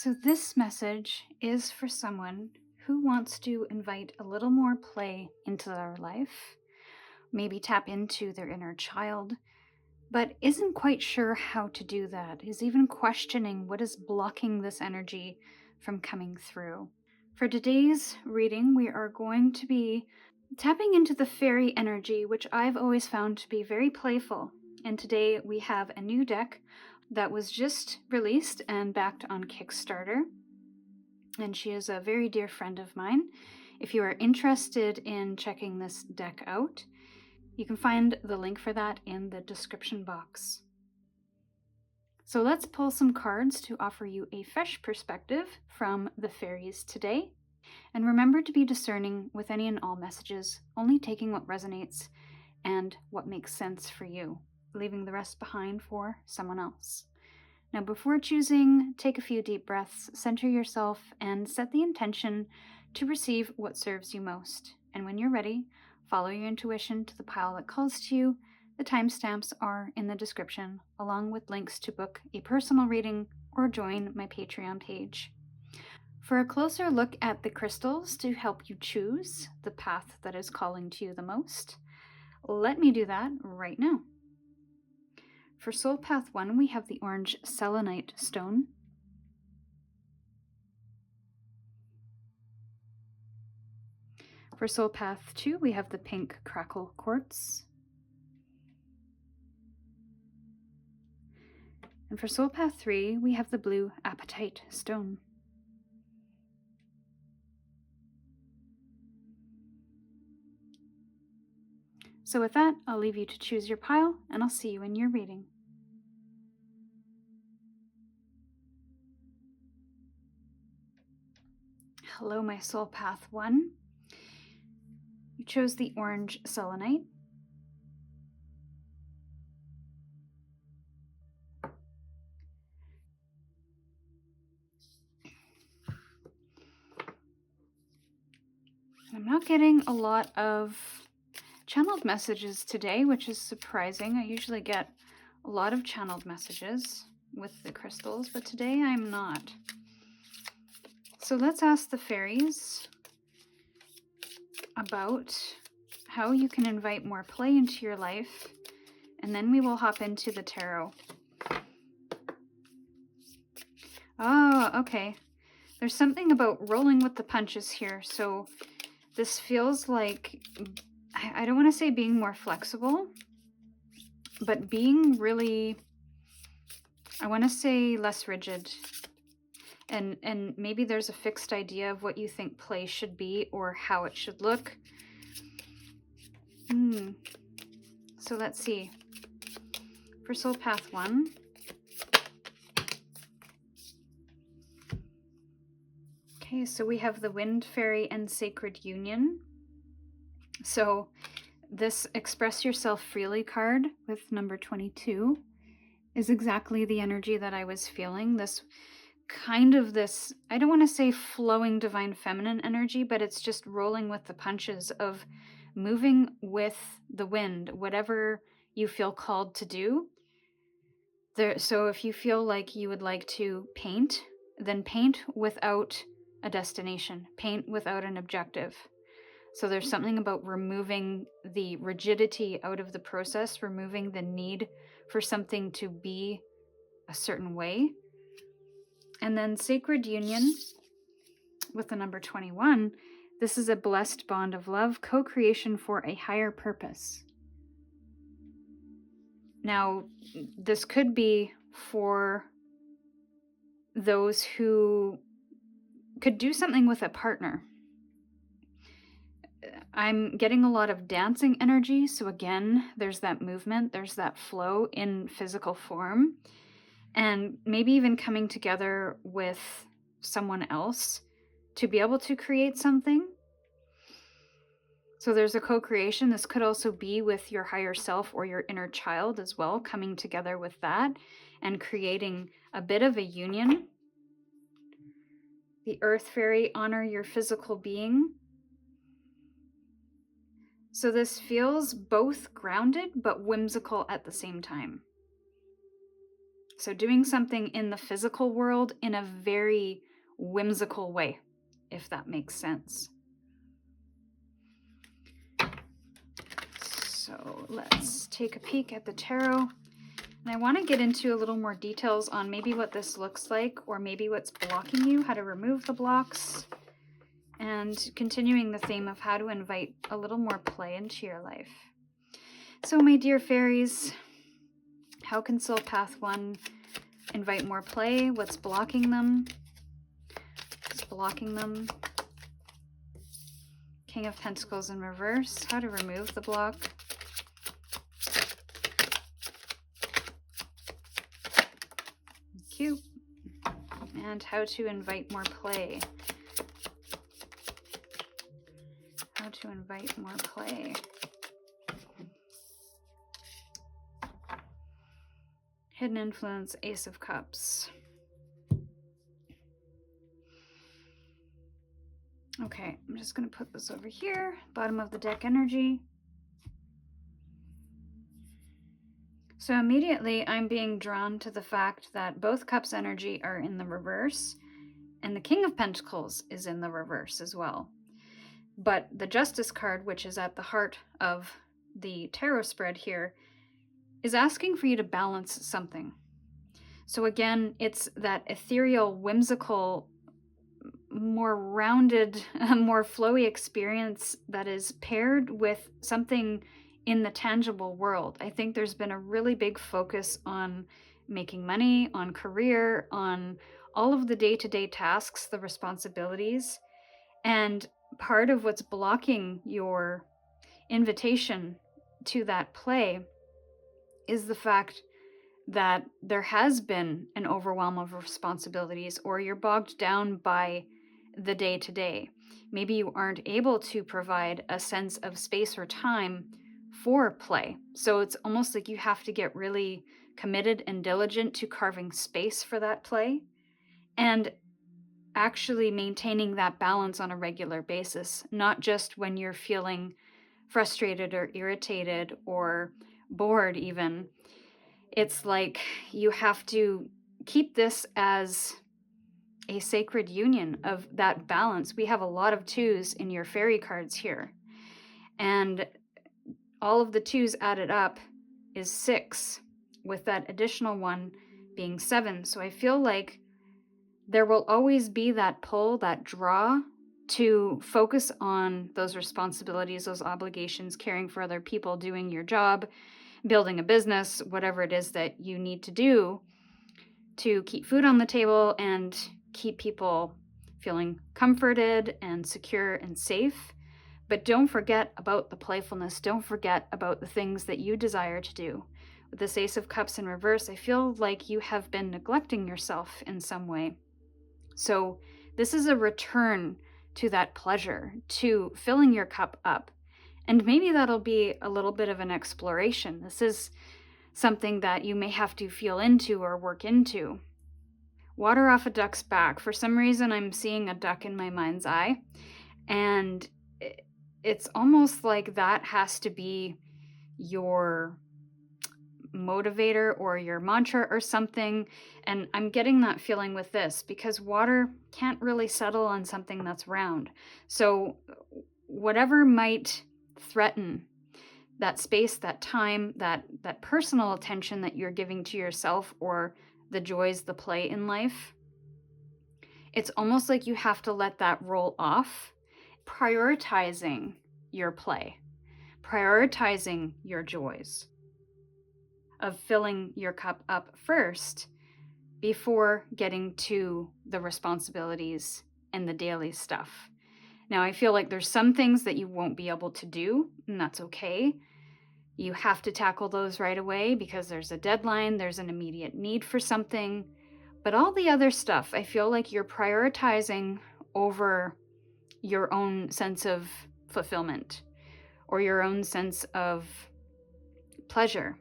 So this message is for someone who wants to invite a little more play into their life, maybe tap into their inner child, but isn't quite sure how to do that, is even questioning what is blocking this energy from coming through. For today's reading, we are going to be tapping into the fairy energy, which I've always found to be very playful. And today we have a new deck that was just released and backed on Kickstarter. And she is a very dear friend of mine. If you are interested in checking this deck out, you can find the link for that in the description box. So let's pull some cards to offer you a fresh perspective from the fairies today. And remember to be discerning with any and all messages, only taking what resonates and what makes sense for you, leaving the rest behind for someone else. Now, before choosing, take a few deep breaths, center yourself, and set the intention to receive what serves you most. And when you're ready, follow your intuition to the pile that calls to you. The timestamps are in the description, along with links to book a personal reading or join my Patreon page. For a closer look at the crystals to help you choose the path that is calling to you the most, let me do that right now. For Soul Path 1, we have the orange selenite stone. For Soul Path 2, we have the pink crackle quartz. And for Soul Path 3, we have the blue apatite stone. So with that, I'll leave you to choose your pile, and I'll see you in your reading. Hello, my Soul Path 1. You chose the orange selenite. I'm not getting a lot of channeled messages today, which is surprising. I usually get a lot of channeled messages with the crystals, but today I'm not. So let's ask the fairies about how you can invite more play into your life, and then we will hop into the tarot. Oh, okay. There's something about rolling with the punches here, so this feels like, I don't want to say being more flexible, but being really, I want to say less rigid. And maybe there's a fixed idea of what you think play should be or how it should look. So let's see. For Soul Path 1, okay, so we have the Wind Fairy and Sacred Union. So this Express Yourself Freely card with number 22 is exactly the energy that I was feeling. This kind of this, I don't want to say flowing divine feminine energy, but it's just rolling with the punches of moving with the wind, whatever you feel called to do. So if you feel like you would like to paint, then paint without a destination, paint without an objective. So there's something about removing the rigidity out of the process, removing the need for something to be a certain way. And then Sacred Union with the number 21, this is a blessed bond of love, co-creation for a higher purpose. Now, this could be for those who could do something with a partner. I'm getting a lot of dancing energy, so again, there's that movement, there's that flow in physical form, and maybe even coming together with someone else to be able to create something. So there's a co-creation. This could also be with your higher self or your inner child as well, coming together with that and creating a bit of a union. The Earth Fairy, honor your physical being. So this feels both grounded but whimsical at the same time. So doing something in the physical world in a very whimsical way, if that makes sense. So let's take a peek at the tarot. And I want to get into a little more details on maybe what this looks like, or maybe what's blocking you, how to remove the blocks, and continuing the theme of how to invite a little more play into your life. So my dear fairies, how can Soul Path 1 invite more play? What's blocking them? What's blocking them? King of Pentacles in reverse. How to remove the block. Cute. And how to invite more play. How to invite more play. Hidden influence, Ace of Cups. Okay, I'm just going to put this over here, bottom of the deck energy. So immediately I'm being drawn to the fact that both cups energy are in the reverse, and the King of Pentacles is in the reverse as well. But the Justice card, which is at the heart of the tarot spread here, is asking for you to balance something. So again, it's that ethereal, whimsical, more rounded, more flowy experience that is paired with something in the tangible world. I think there's been a really big focus on making money, on career, on all of the day-to-day tasks, the responsibilities. And part of what's blocking your invitation to that play is the fact that there has been an overwhelm of responsibilities, or you're bogged down by the day-to-day. Maybe you aren't able to provide a sense of space or time for play. So it's almost like you have to get really committed and diligent to carving space for that play and actually maintaining that balance on a regular basis, not just when you're feeling frustrated or irritated or bored even. It's like you have to keep this as a sacred union of that balance. We have a lot of 2s in your fairy cards here. And all of the 2s added up is 6, with that additional 1 being 7. So I feel like there will always be that pull, that draw to focus on those responsibilities, those obligations, caring for other people, doing your job, building a business, whatever it is that you need to do to keep food on the table and keep people feeling comforted and secure and safe. But don't forget about the playfulness. Don't forget about the things that you desire to do. With this Ace of Cups in reverse, I feel like you have been neglecting yourself in some way. So this is a return to that pleasure, to filling your cup up. And maybe that'll be a little bit of an exploration. This is something that you may have to feel into or work into. Water off a duck's back. For some reason, I'm seeing a duck in my mind's eye. And it's almost like that has to be your motivator or your mantra or something. And I'm getting that feeling with this because water can't really settle on something that's round. So whatever might threaten that space, that time, that personal attention that you're giving to yourself, or the joys, the play in life, it's almost like you have to let that roll off, prioritizing your play, prioritizing your joys, of filling your cup up first before getting to the responsibilities and the daily stuff. Now, I feel like there's some things that you won't be able to do, and that's okay. You have to tackle those right away because there's a deadline, there's an immediate need for something. But all the other stuff, I feel like you're prioritizing over your own sense of fulfillment or your own sense of pleasure.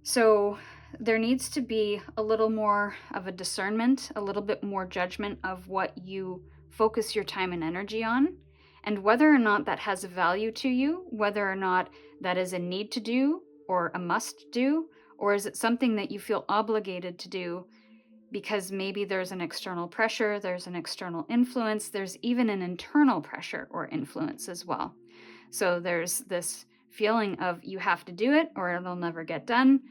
So there needs to be a little more of a discernment, a little bit more judgment of what you focus your time and energy on, and whether or not that has a value to you, whether or not that is a need to do or a must do, Or is it something that you feel obligated to do because maybe there's an external pressure, there's an external influence, there's even an internal pressure or influence as well. So there's this feeling of you have to do it or it'll never get done.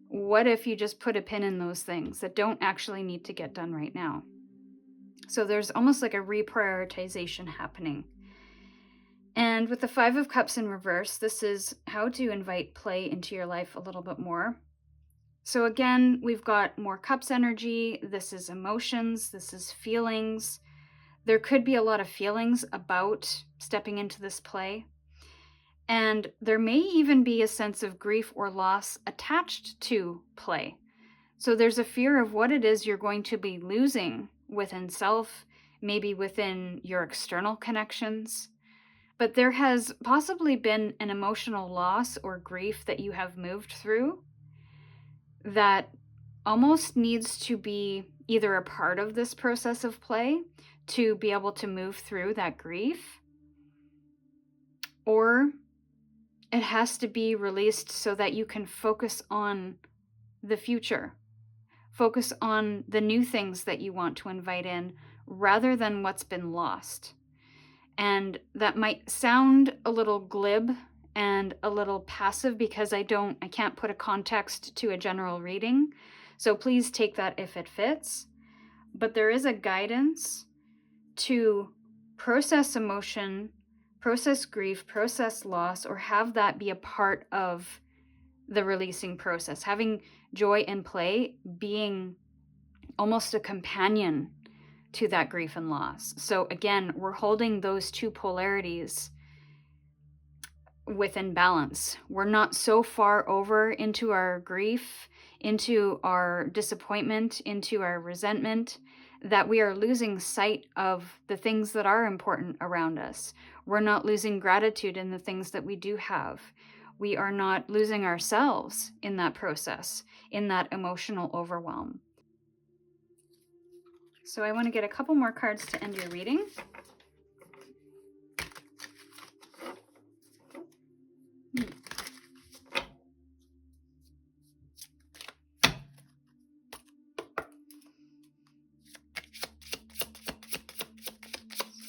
What if you just put a pin in those things that don't actually need to get done right now? So there's almost like a reprioritization happening. And with the Five of Cups in reverse, this is how to invite play into your life a little bit more. So again, we've got more cups energy. This is emotions. This is feelings. There could be a lot of feelings about stepping into this play. And there may even be a sense of grief or loss attached to play. So there's a fear of what it is you're going to be losing within self, maybe within your external connections. But there has possibly been an emotional loss or grief that you have moved through that almost needs to be either a part of this process of play to be able to move through that grief, or it has to be released so that you can focus on the future, focus on the new things that you want to invite in rather than what's been lost. And that might sound a little glib and a little passive because I can't put a context to a general reading. So please take that if it fits. But there is a guidance to process emotion, process grief, process loss, or have that be a part of the releasing process. Having joy and play being almost a companion to that grief and loss. So again, we're holding those two polarities within balance. We're not so far over into our grief, into our disappointment, into our resentment, that we are losing sight of the things that are important around us. We're not losing gratitude in the things that we do have. We are not losing ourselves in that process, in that emotional overwhelm. So I want to get a couple more cards to end your reading.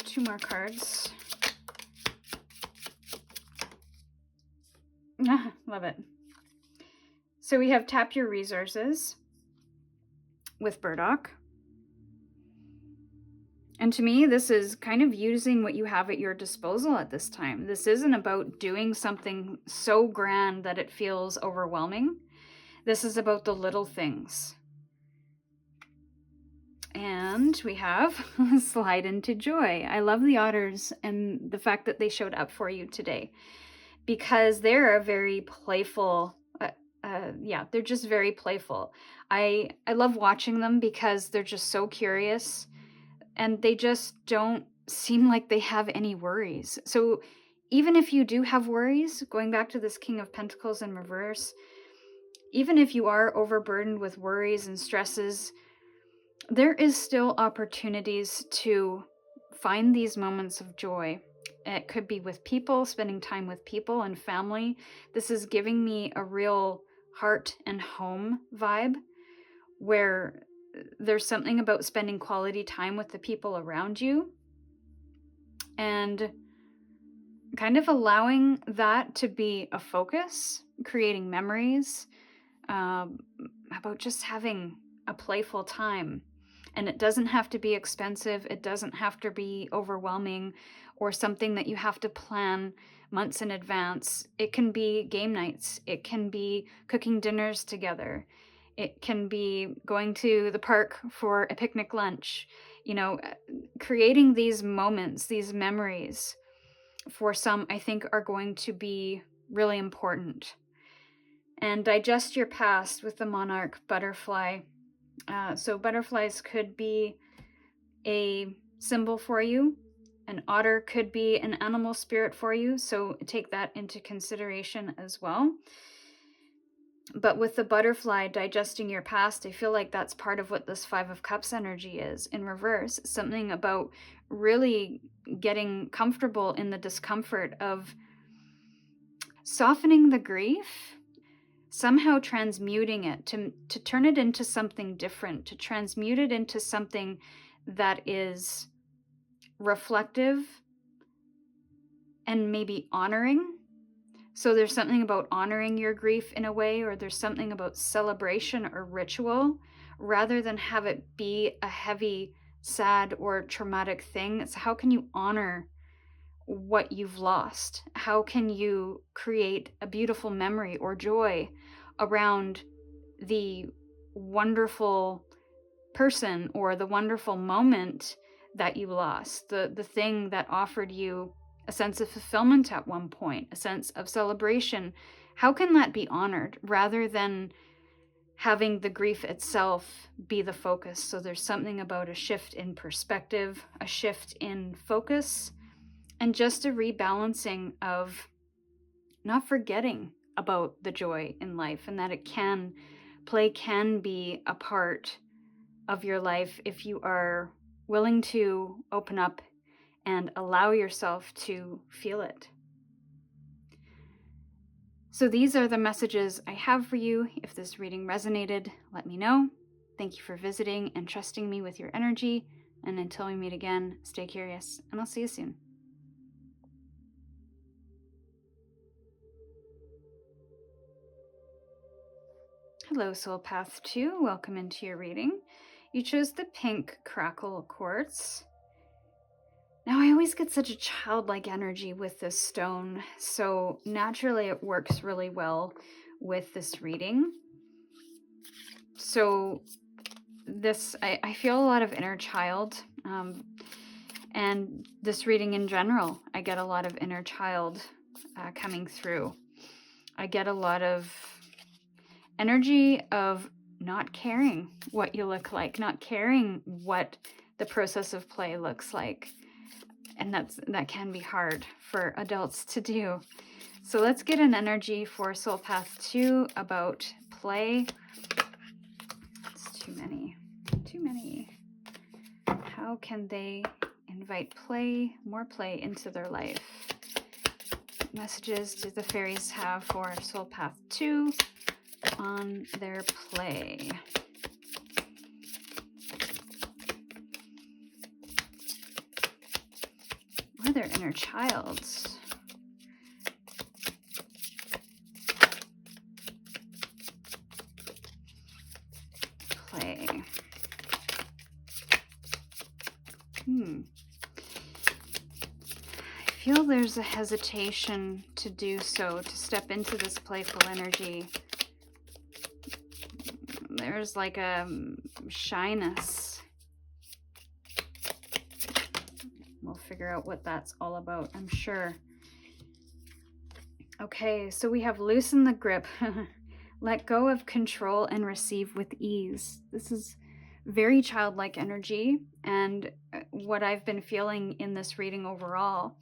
Two more cards. Love it. So we have tap your resources with burdock. And to me, this is kind of using what you have at your disposal at this time. This isn't about doing something so grand that it feels overwhelming. This is about the little things. And we have slide into joy. I love the otters and the fact that they showed up for you today, because they're a very playful, they're just very playful. I love watching them because they're just so curious and they just don't seem like they have any worries. So even if you do have worries, going back to this King of Pentacles in reverse, even if you are overburdened with worries and stresses, there is still opportunities to find these moments of joy. It could be with people, spending time with people and family. This is giving me a real heart and home vibe, where there's something about spending quality time with the people around you and kind of allowing that to be a focus, creating memories, about just having a playful time. And it doesn't have to be expensive. It doesn't have to be overwhelming or something that you have to plan months in advance. It can be game nights. It can be cooking dinners together. It can be going to the park for a picnic lunch. You know, creating these moments, these memories, for some, I think, are going to be really important. And digest your past with the monarch butterfly. So butterflies could be a symbol for you. An otter could be an animal spirit for you. So take that into consideration as well. But with the butterfly digesting your past, I feel like that's part of what this Five of Cups energy is in reverse. Something about really getting comfortable in the discomfort of softening the grief, somehow transmuting it to turn it into something different, to transmute it into something that is reflective and maybe honoring. So there's something about honoring your grief in a way, or there's something about celebration or ritual, rather than have it be a heavy, sad, or traumatic thing. It's how can you honor what you've lost? How can you create a beautiful memory or joy around the wonderful person or the wonderful moment that you lost, the thing that offered you a sense of fulfillment at one point, a sense of celebration? How can that be honored rather than having the grief itself be the focus? So there's something about a shift in perspective, a shift in focus, and just a rebalancing of not forgetting about the joy in life, and that play can be a part of your life if you are willing to open up and allow yourself to feel it. So these are the messages I have for you. If this reading resonated, let me know. Thank you for visiting and trusting me with your energy. And until we meet again, stay curious, and I'll see you soon. Hello, Soul Path 2. Welcome into your reading. You chose the pink crackle quartz. Now, I always get such a childlike energy with this stone, so naturally it works really well with this reading. So I feel a lot of inner child, and this reading in general, I get a lot of inner child coming through. I get a lot of energy of not caring what you look like, not caring what the process of play looks like. And that can be hard for adults to do. So let's get an energy for Soul Path 2 about play. It's too many. How can they invite more play into their life? What messages do the fairies have for Soul Path 2 on their play? Or their inner childs? Play. I feel there's a hesitation to do so, to step into this playful energy. There's like a shyness. We'll figure out what that's all about, I'm sure. Okay, so we have loosen the grip. Let go of control and receive with ease. This is very childlike energy, and what I've been feeling in this reading overall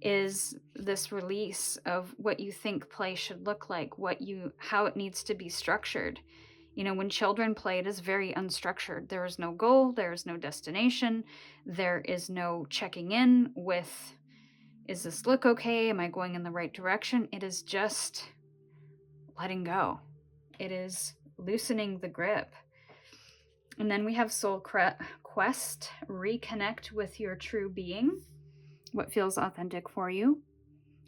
is this release of what you think play should look like, how it needs to be structured. You know, when children play, it is very unstructured. There is no goal, there is no destination, there is no checking in with, is this look okay? Am I going in the right direction? It is just letting go. It is loosening the grip. And then we have Soul Quest, reconnect with your true being, what feels authentic for you.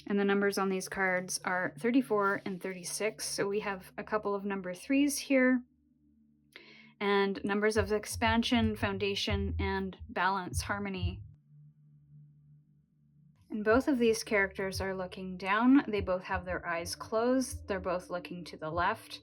And the numbers on these cards are 34 and 36. So we have a couple of number 3s here, and numbers of expansion, foundation, and balance, harmony. And both of these characters are looking down. They both have their eyes closed. They're both looking to the left.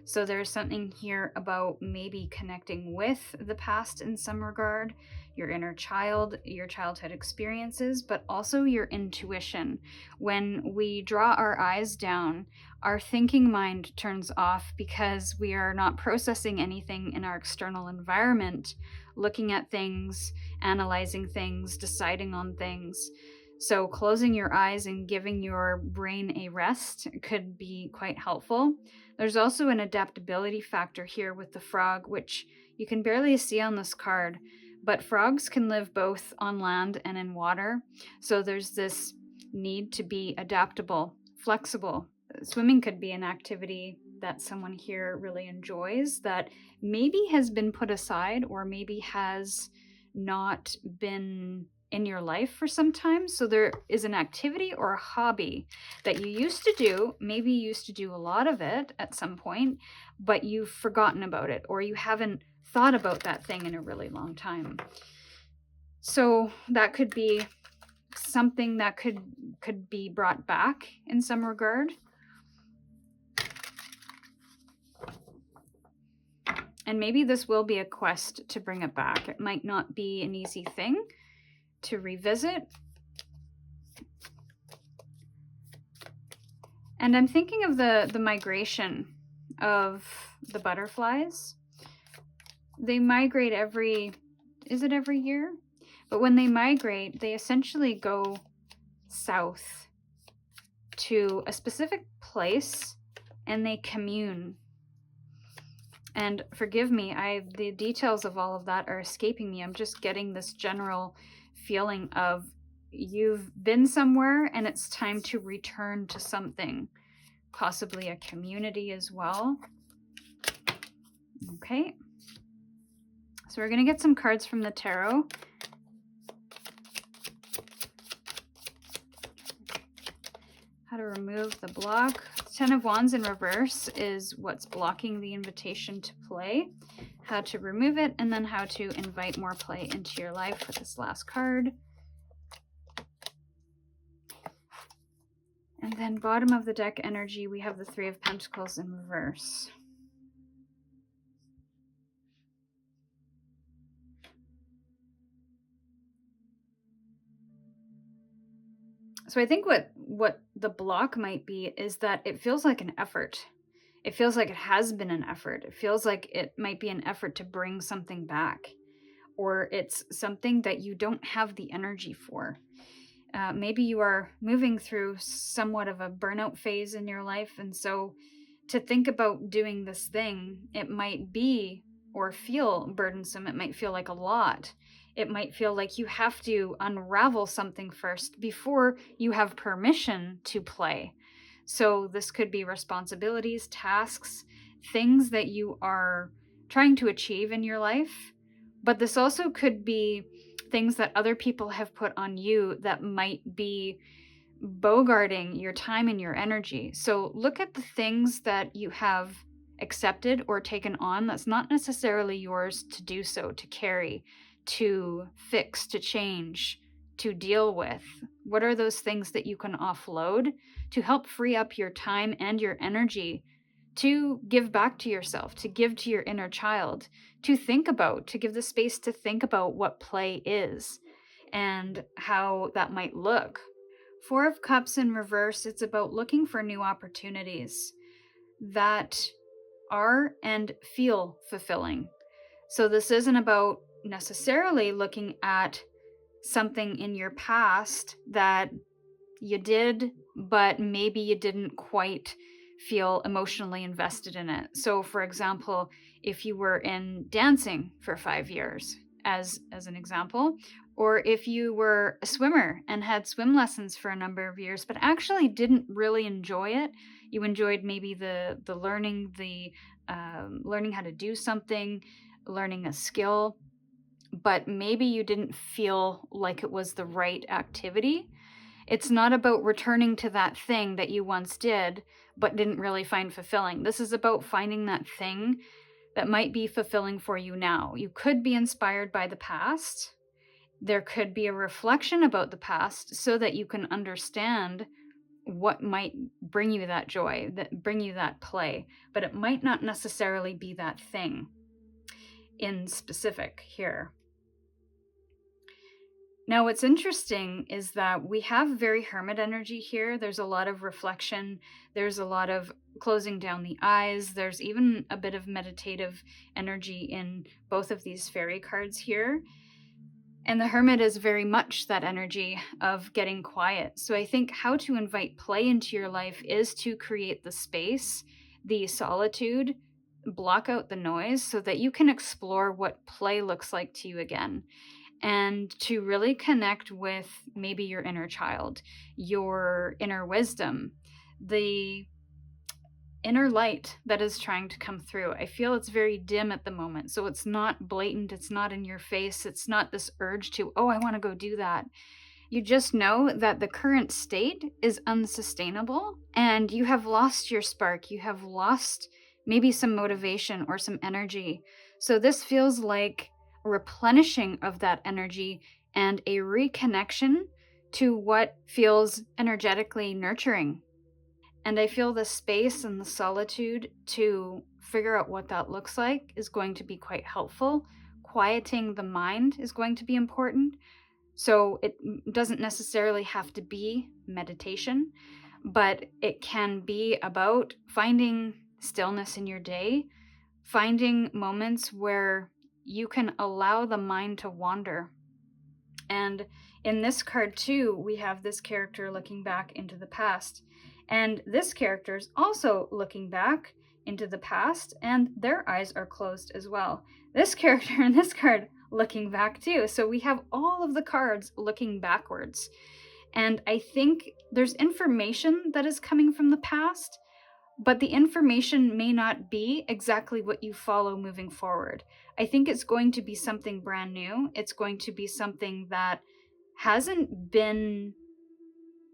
So there's something here about maybe connecting with the past in some regard, your inner child, your childhood experiences, but also your intuition. When we draw our eyes down, our thinking mind turns off because we are not processing anything in our external environment, looking at things, analyzing things, deciding on things. So closing your eyes and giving your brain a rest could be quite helpful. There's also an adaptability factor here with the frog, which you can barely see on this card, but frogs can live both on land and in water. So there's this need to be adaptable, flexible. Swimming could be an activity that someone here really enjoys that maybe has been put aside or maybe has not been in your life for some time. So there is an activity or a hobby that you used to do, maybe you used to do a lot of it at some point, but you've forgotten about it or you haven't thought about that thing in a really long time. So that could be something that could be brought back in some regard. And maybe this will be a quest to bring it back. It might not be an easy thing to revisit. And I'm thinking of the migration of the butterflies. They migrate is it every year? But when they migrate, they essentially go south to a specific place and they commune. And forgive me, the details of all of that are escaping me. I'm just getting this general feeling of you've been somewhere and it's time to return to something, possibly a community as well. Okay. So we're going to get some cards from the tarot. How to remove the block. Ten of Wands in reverse is what's blocking the invitation to play. How to remove it, and then how to invite more play into your life for this last card. And then bottom of the deck energy, we have the Three of Pentacles in reverse. So I think what the block might be is that it feels like an effort. It feels like it has been an effort. It feels like it might be an effort to bring something back. Or it's something that you don't have the energy for. Maybe you are moving through somewhat of a burnout phase in your life. And so to think about doing this thing, it might be or feel burdensome. It might feel like a lot. It might feel like you have to unravel something first before you have permission to play. So this could be responsibilities, tasks, things that you are trying to achieve in your life. But this also could be things that other people have put on you that might be bogarting your time and your energy. So look at the things that you have accepted or taken on that's not necessarily yours to do so, to carry, to fix, to change, to deal with. What are those things that you can offload to help free up your time and your energy to give back to yourself, to give to your inner child, to think about, to give the space to think about what play is and how that might look. Four of Cups in reverse, it's about looking for new opportunities that are and feel fulfilling. So this isn't about necessarily looking at something in your past that you did, but maybe you didn't quite feel emotionally invested in it. So for example, if you were in dancing for 5 years, as an example, or if you were a swimmer and had swim lessons for a number of years, but actually didn't really enjoy it, you enjoyed maybe the learning, learning how to do something, learning a skill, but maybe you didn't feel like it was the right activity. It's not about returning to that thing that you once did, but didn't really find fulfilling. This is about finding that thing that might be fulfilling for you now. You could be inspired by the past. There could be a reflection about the past so that you can understand what might bring you that joy, that bring you that play, but it might not necessarily be that thing in specific here. Now, what's interesting is that we have very hermit energy here. There's a lot of reflection. There's a lot of closing down the eyes. There's even a bit of meditative energy in both of these fairy cards here. And the hermit is very much that energy of getting quiet. So I think how to invite play into your life is to create the space, the solitude, block out the noise so that you can explore what play looks like to you again. And to really connect with maybe your inner child, your inner wisdom, the inner light that is trying to come through. I feel it's very dim at the moment. So it's not blatant, it's not in your face, it's not this urge to, oh, I want to go do that. You just know that the current state is unsustainable and you have lost your spark. You have lost maybe some motivation or some energy. So this feels like a replenishing of that energy and a reconnection to what feels energetically nurturing. And I feel the space and the solitude to figure out what that looks like is going to be quite helpful. Quieting the mind is going to be important. So it doesn't necessarily have to be meditation, but it can be about finding stillness in your day, finding moments where you can allow the mind to wander. And in this card too, we have this character looking back into the past. And this character is also looking back into the past, and their eyes are closed as well. This character in this card looking back too. So we have all of the cards looking backwards. And I think there's information that is coming from the past, but the information may not be exactly what you follow moving forward. I think it's going to be something brand new. It's going to be something that hasn't been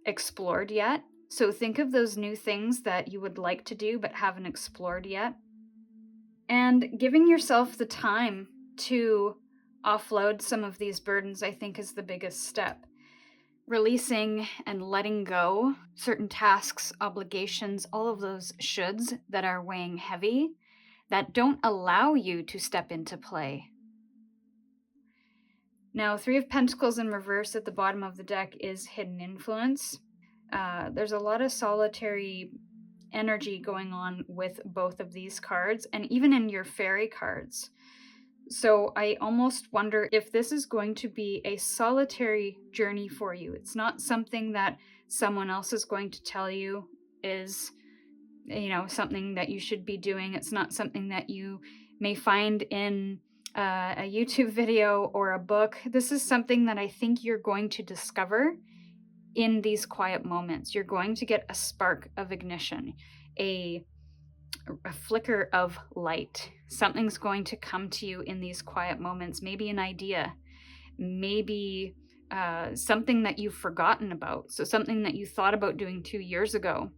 explored yet. So think of those new things that you would like to do but haven't explored yet. And giving yourself the time to offload some of these burdens, I think, is the biggest step. Releasing and letting go certain tasks, obligations, all of those shoulds that are weighing heavy, that don't allow you to step into play. Now, Three of Pentacles in reverse at the bottom of the deck is hidden influence. There's a lot of solitary energy going on with both of these cards, and even in your fairy cards. So I almost wonder if this is going to be a solitary journey for you. It's not something that someone else is going to tell you is, something that you should be doing. It's not something that you may find in a YouTube video or a book. This is something that I think you're going to discover in these quiet moments. You're going to get a spark of ignition, a flicker of light. Something's going to come to you in these quiet moments. Maybe an idea, maybe something that you've forgotten about. So something that you thought about doing 2 years ago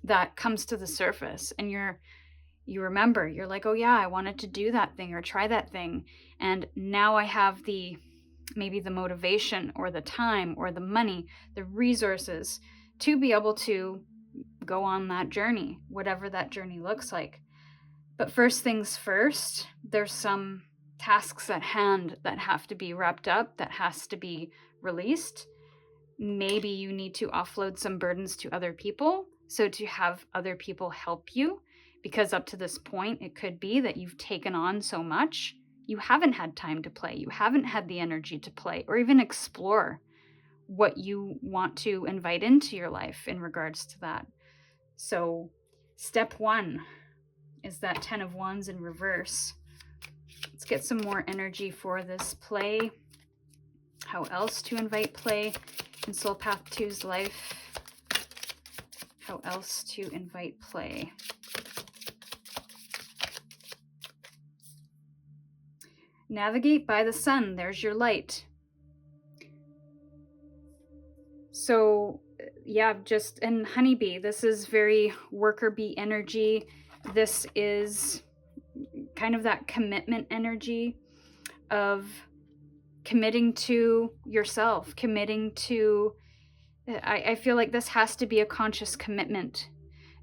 that comes to the surface, and you remember, you're like, oh yeah, I wanted to do that thing or try that thing. And now I have maybe the motivation or the time or the money, the resources to be able to go on that journey, whatever that journey looks like. But first things first, there's some tasks at hand that have to be wrapped up, that has to be released. Maybe you need to offload some burdens to other people, so to have other people help you, because up to this point, it could be that you've taken on so much, you haven't had time to play, you haven't had the energy to play, or even explore what you want to invite into your life in regards to that. So step 1 is that 10 of Wands in reverse. Let's get some more energy for this play. How else to invite play in Soul Path 2's life? How else to invite play? Navigate by the sun. There's your light. So yeah, and honeybee, this is very worker bee energy. This is kind of that commitment energy of committing to yourself, committing to, I feel like this has to be a conscious commitment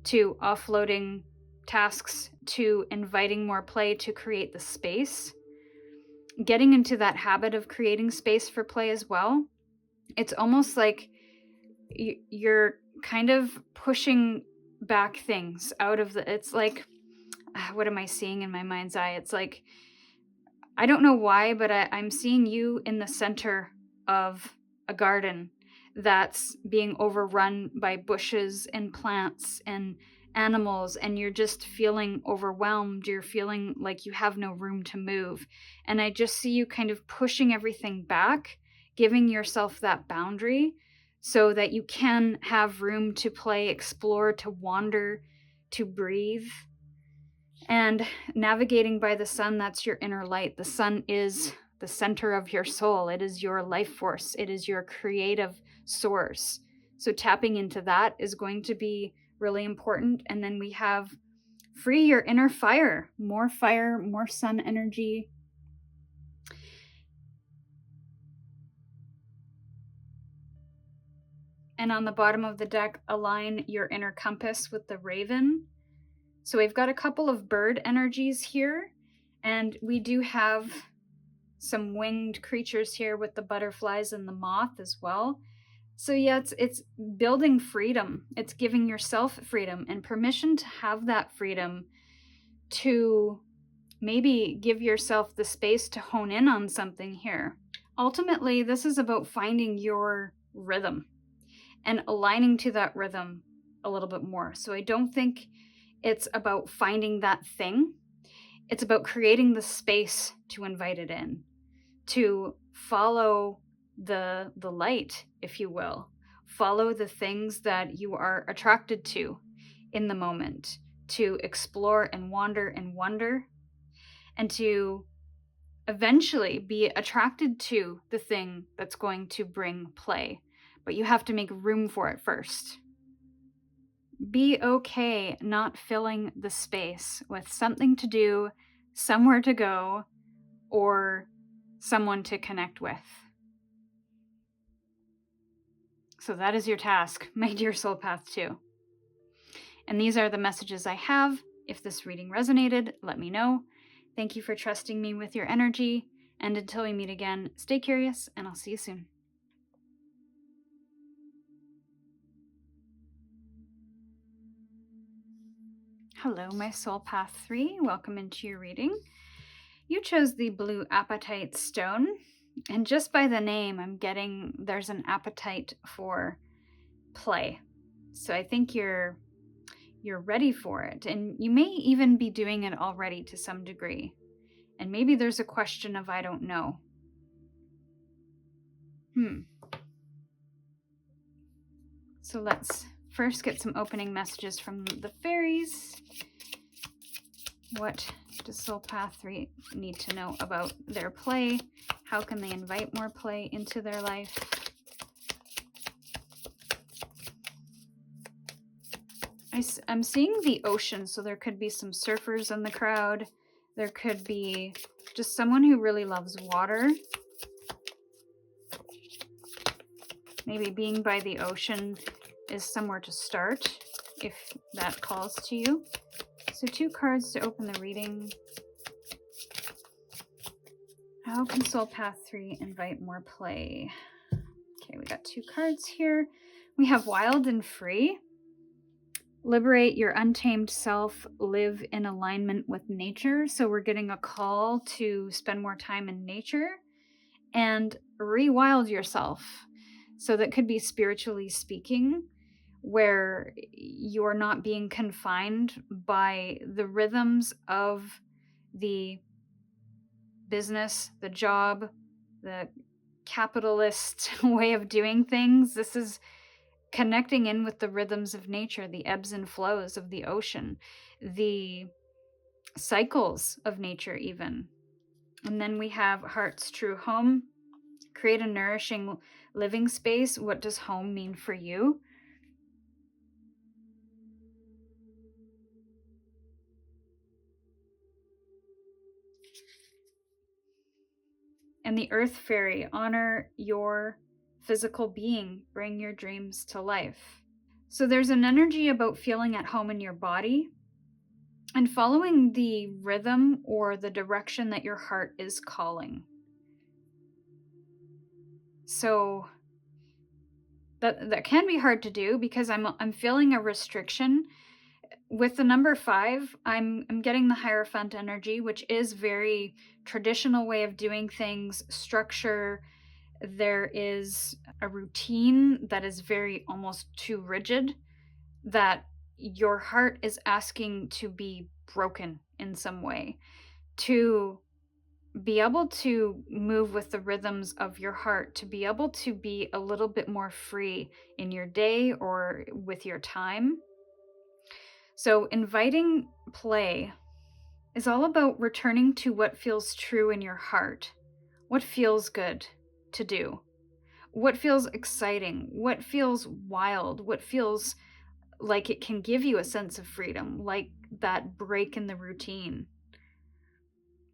to offloading tasks, to inviting more play, to create the space, getting into that habit of creating space for play as well. It's almost like you're kind of pushing back things out of it's like, what am I seeing in my mind's eye? It's like, I don't know why, but I'm seeing you in the center of a garden that's being overrun by bushes and plants and animals, and you're just feeling overwhelmed. You're feeling like you have no room to move. And I just see you kind of pushing everything back, giving yourself that boundary so that you can have room to play, explore, to wander, to breathe. And navigating by the sun, that's your inner light. The sun is the center of your soul. It is your life force. It is your creative source. So tapping into that is going to be really important. And then we have free your inner fire, more sun energy. And on the bottom of the deck, align your inner compass with the raven. So we've got a couple of bird energies here, and we do have some winged creatures here with the butterflies and the moth as well. So yeah, it's building freedom. It's giving yourself freedom and permission to have that freedom, to maybe give yourself the space to hone in on something here. Ultimately, this is about finding your rhythm and aligning to that rhythm a little bit more. So I don't think it's about finding that thing. It's about creating the space to invite it in, to follow the light, if you will. Follow the things that you are attracted to in the moment, to explore and wander and wonder, and to eventually be attracted to the thing that's going to bring play. But you have to make room for it first. Be okay not filling the space with something to do, somewhere to go, or someone to connect with. So that is your task, my dear Soul Path 2. And these are the messages I have. If this reading resonated, let me know. Thank you for trusting me with your energy. And until we meet again, stay curious, and I'll see you soon. Hello, my Soul Path 3. Welcome into your reading. You chose the blue apatite stone, and just by the name, I'm getting there's an appetite for play. So I think you're ready for it, and you may even be doing it already to some degree. And maybe there's a question of I don't know. So let's first get some opening messages from the fairies. What does Soul Path 3 need to know about their play? How can they invite more play into their life? I'm seeing the ocean, so there could be some surfers in the crowd. There could be just someone who really loves water. Maybe being by the ocean is somewhere to start, if that calls to you. So 2 cards to open the reading. How can Soul Path 3 invite more play? Okay, we got 2 cards here. We have wild and free. Liberate your untamed self, live in alignment with nature. So we're getting a call to spend more time in nature and rewild yourself. So that could be spiritually speaking, where you're not being confined by the rhythms of the business, the job, the capitalist way of doing things. This is connecting in with the rhythms of nature, the ebbs and flows of the ocean, the cycles of nature even. And then we have Heart's True Home. Create a nourishing living space. What does home mean for you? And the Earth Fairy, honor your physical being, bring your dreams to life. So there's an energy about feeling at home in your body and following the rhythm or the direction that your heart is calling. So that can be hard to do because I'm feeling a restriction. With the number 5, I'm getting the Hierophant energy, which is very traditional way of doing things, structure. There is a routine that is very almost too rigid, that your heart is asking to be broken in some way, to be able to move with the rhythms of your heart, to be able to be a little bit more free in your day or with your time. So inviting play is all about returning to what feels true in your heart. What feels good to do? What feels exciting? What feels wild? What feels like it can give you a sense of freedom, like that break in the routine?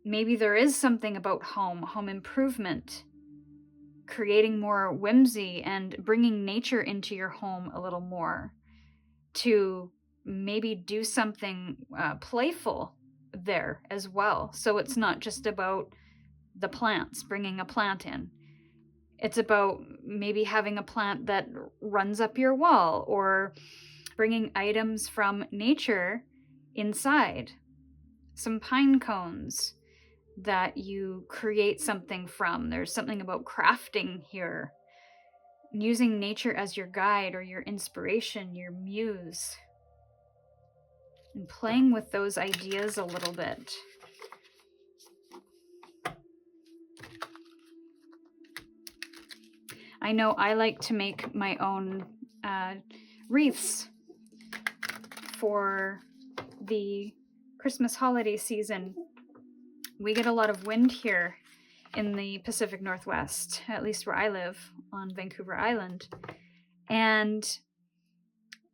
Maybe there is something about home improvement, creating more whimsy and bringing nature into your home a little more, to maybe do something playful there as well. So it's not just about the plants, bringing a plant in. It's about maybe having a plant that runs up your wall, or bringing items from nature inside. Some pine cones that you create something from. There's something about crafting here. Using nature as your guide or your inspiration, your muse. And playing with those ideas a little bit. I know I like to make my own wreaths for the Christmas holiday season. We get a lot of wind here in the Pacific Northwest, at least where I live on Vancouver Island. And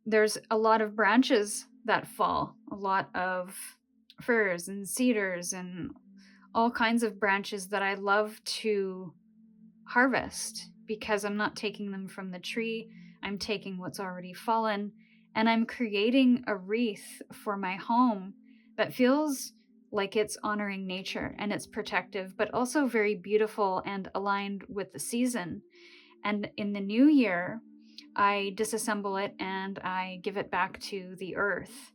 there's a lot of branches that fall, a lot of firs and cedars and all kinds of branches that I love to harvest, because I'm not taking them from the tree. I'm taking what's already fallen, and I'm creating a wreath for my home that feels like it's honoring nature and it's protective, but also very beautiful and aligned with the season. And in the new year, I disassemble it and I give it back to the earth.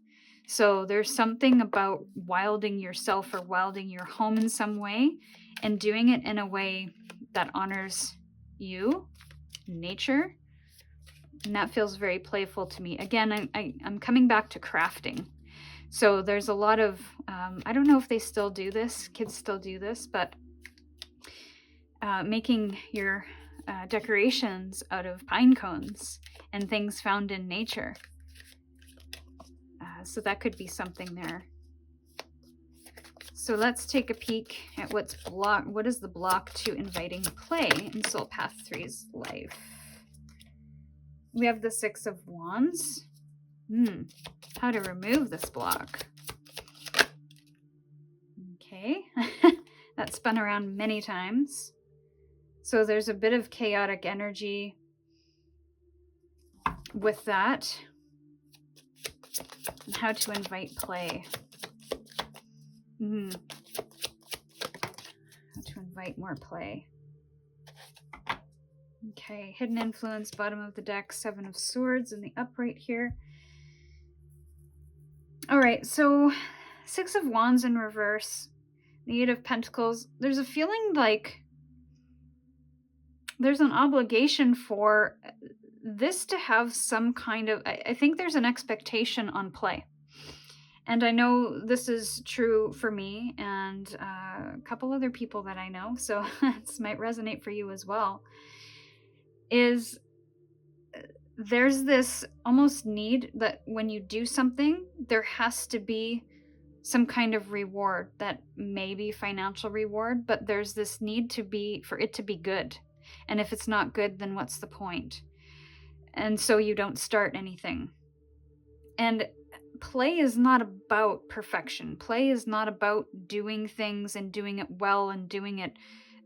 So there's something about wilding yourself or wilding your home in some way, and doing it in a way that honors you, nature. And that feels very playful to me. Again, I'm coming back to crafting. So there's a lot of, I don't know if they still do this, kids still do this, but making your decorations out of pine cones and things found in nature. So that could be something there. So let's take a peek at what is the block to inviting play in Soul Path 3's life. We have the Six of Wands. How to remove this block. Okay, that spun around many times. So there's a bit of chaotic energy with that. And how to invite play. How to invite more play. Okay, hidden influence, bottom of the deck, Seven of Swords in the upright here. All right, so Six of Wands in reverse, the Eight of Pentacles. There's a feeling like there's an obligation for this to have some kind of, I think there's an expectation on play. And I know this is true for me and a couple other people that I know, so this might resonate for you as well, is there's this almost need that when you do something, there has to be some kind of reward, that may be financial reward, but there's this need for it to be good. And if it's not good, then what's the point? And so you don't start anything. And play is not about perfection. Play is not about doing things and doing it well and doing it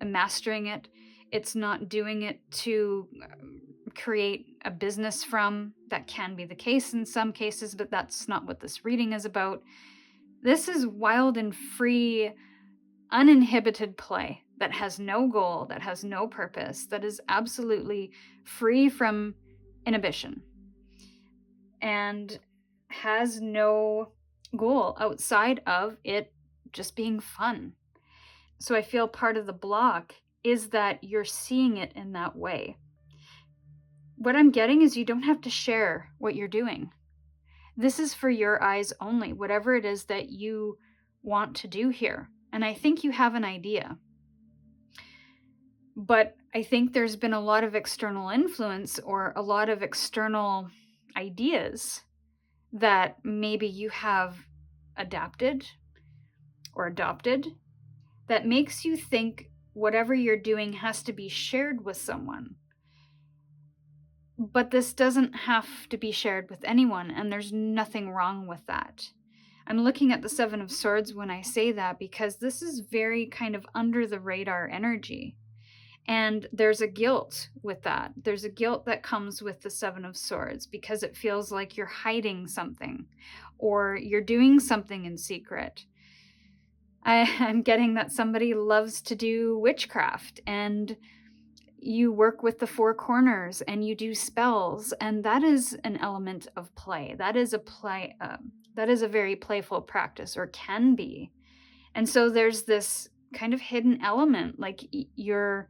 and mastering it. It's not doing it to create a business from. That can be the case in some cases, but that's not what this reading is about. This is wild and free, uninhibited play that has no goal, that has no purpose, that is absolutely free from inhibition and has no goal outside of it just being fun. So I feel part of the block is that you're seeing it in that way. What I'm getting is you don't have to share what you're doing. This is for your eyes only, whatever it is that you want to do here. And I think you have an idea. But I think there's been a lot of external influence or a lot of external ideas that maybe you have adapted or adopted that makes you think whatever you're doing has to be shared with someone. But this doesn't have to be shared with anyone, and there's nothing wrong with that. I'm looking at the Seven of Swords when I say that because this is very kind of under the radar energy. And there's a guilt with that. There's a guilt that comes with the Seven of Swords because it feels like you're hiding something or you're doing something in secret. I'm getting that somebody loves to do witchcraft and you work with the four corners and you do spells, and that is an element of play. That is a very playful practice, or can be. And so there's this kind of hidden element, like you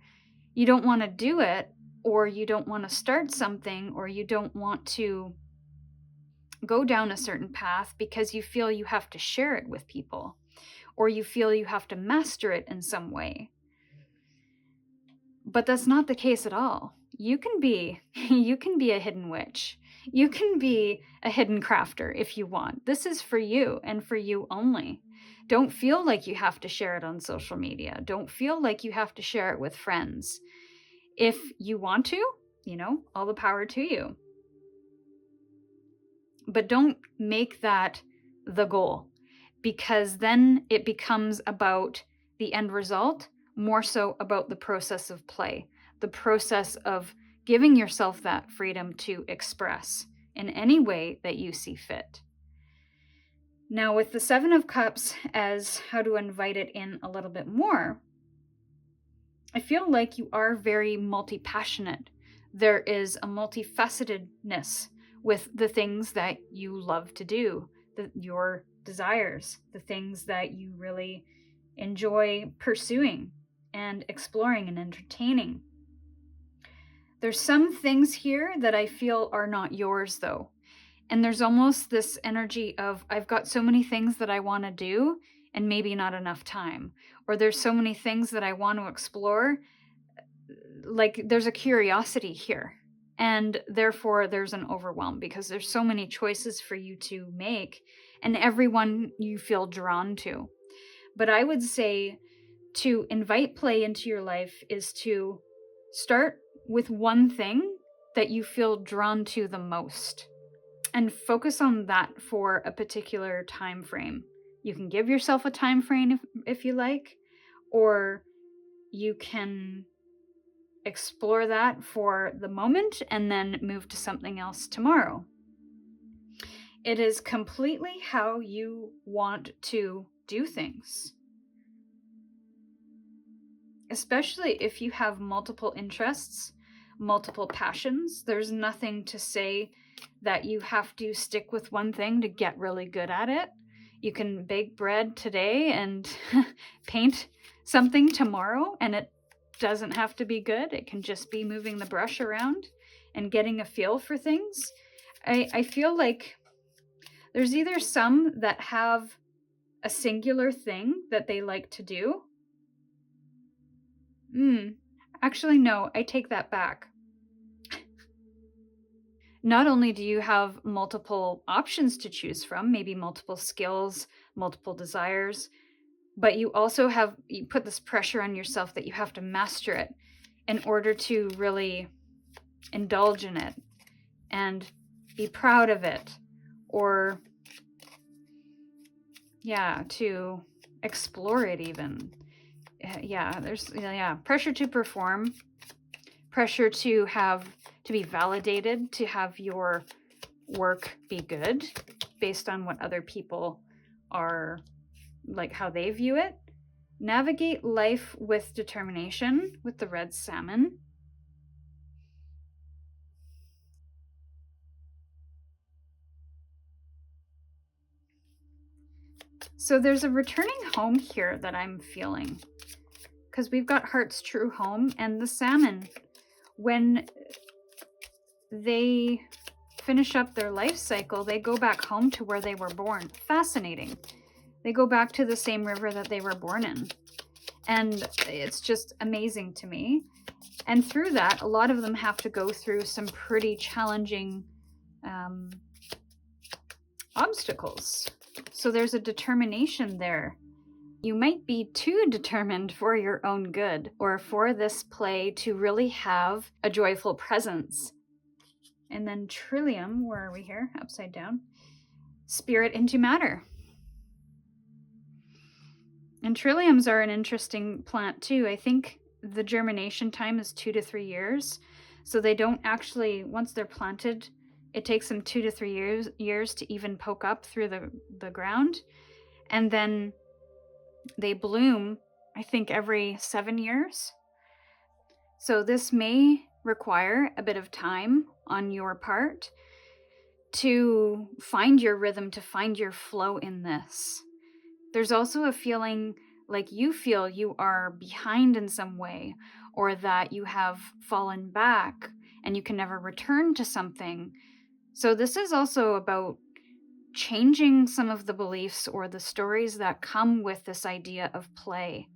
don't want to do it, or you don't want to start something, or you don't want to go down a certain path because you feel you have to share it with people, or you feel you have to master it in some way. But that's not the case at all. You can be a hidden witch. You can be a hidden crafter if you want. This is for you and for you only. Don't feel like you have to share it on social media. Don't feel like you have to share it with friends. If you want to, all the power to you. But don't make that the goal, because then it becomes about the end result, more so about the process of play, the process of giving yourself that freedom to express in any way that you see fit. Now, with the Seven of Cups as how to invite it in a little bit more, I feel like you are very multi-passionate. There is a multifacetedness with the things that you love to do, your desires, the things that you really enjoy pursuing and exploring and entertaining. There's some things here that I feel are not yours, though. And there's almost this energy of, I've got so many things that I want to do and maybe not enough time. Or there's so many things that I want to explore. Like there's a curiosity here. And therefore there's an overwhelm because there's so many choices for you to make and everyone you feel drawn to. But I would say to invite play into your life is to start with one thing that you feel drawn to the most and focus on that for a particular time frame. You can give yourself a time frame if you like, or you can explore that for the moment and then move to something else tomorrow. It is completely how you want to do things. Especially if you have multiple interests, multiple passions, there's nothing to say that you have to stick with one thing to get really good at it. You can bake bread today and paint something tomorrow, and it doesn't have to be good. It can just be moving the brush around and getting a feel for things. I feel like there's either some that have a singular thing that they like to do. Actually, no, I take that back. Not only do you have multiple options to choose from, maybe multiple skills, multiple desires, but you also you put this pressure on yourself that you have to master it in order to really indulge in it and be proud of it, or to explore it even. There's pressure to perform, pressure to be validated, to have your work be good based on what other people are, like how they view it. Navigate life with determination with the red salmon. So there's a returning home here that I'm feeling, because we've got Heart's True Home and the salmon. When they finish up their life cycle, they go back home to where they were born. Fascinating. They go back to the same river that they were born in. And it's just amazing to me. And through that, a lot of them have to go through some pretty challenging obstacles. So there's a determination there. You might be too determined for your own good, or for this play to really have a joyful presence. And then Trillium, where are we here? Upside down. Spirit into matter. And trilliums are an interesting plant too. I think the germination time is 2 to 3 years. So they don't actually, once they're planted, it takes them 2 to 3 years to even poke up through the ground. And then they bloom, I think, every 7 years. So this may require a bit of time on your part to find your rhythm, to find your flow in this. There's also a feeling like you feel you are behind in some way, or that you have fallen back and you can never return to something. So this is also about changing some of the beliefs or the stories that come with this idea of play.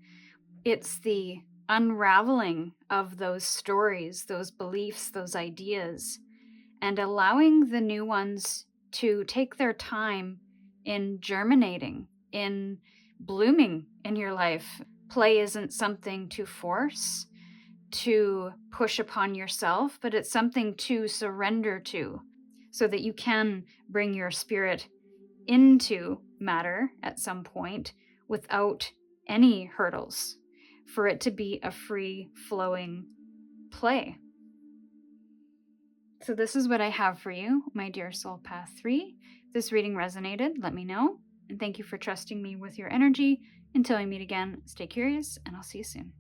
It's the unraveling of those stories, those beliefs, those ideas, and allowing the new ones to take their time in germinating, in blooming in your life. Play isn't something to force, to push upon yourself, but it's something to surrender to, so that you can bring your spirit into matter at some point without any hurdles, for it to be a free flowing play. So this is what I have for you, my dear Soul Path 3. If this reading resonated, let me know. And thank you for trusting me with your energy. Until we meet again, stay curious, and I'll see you soon.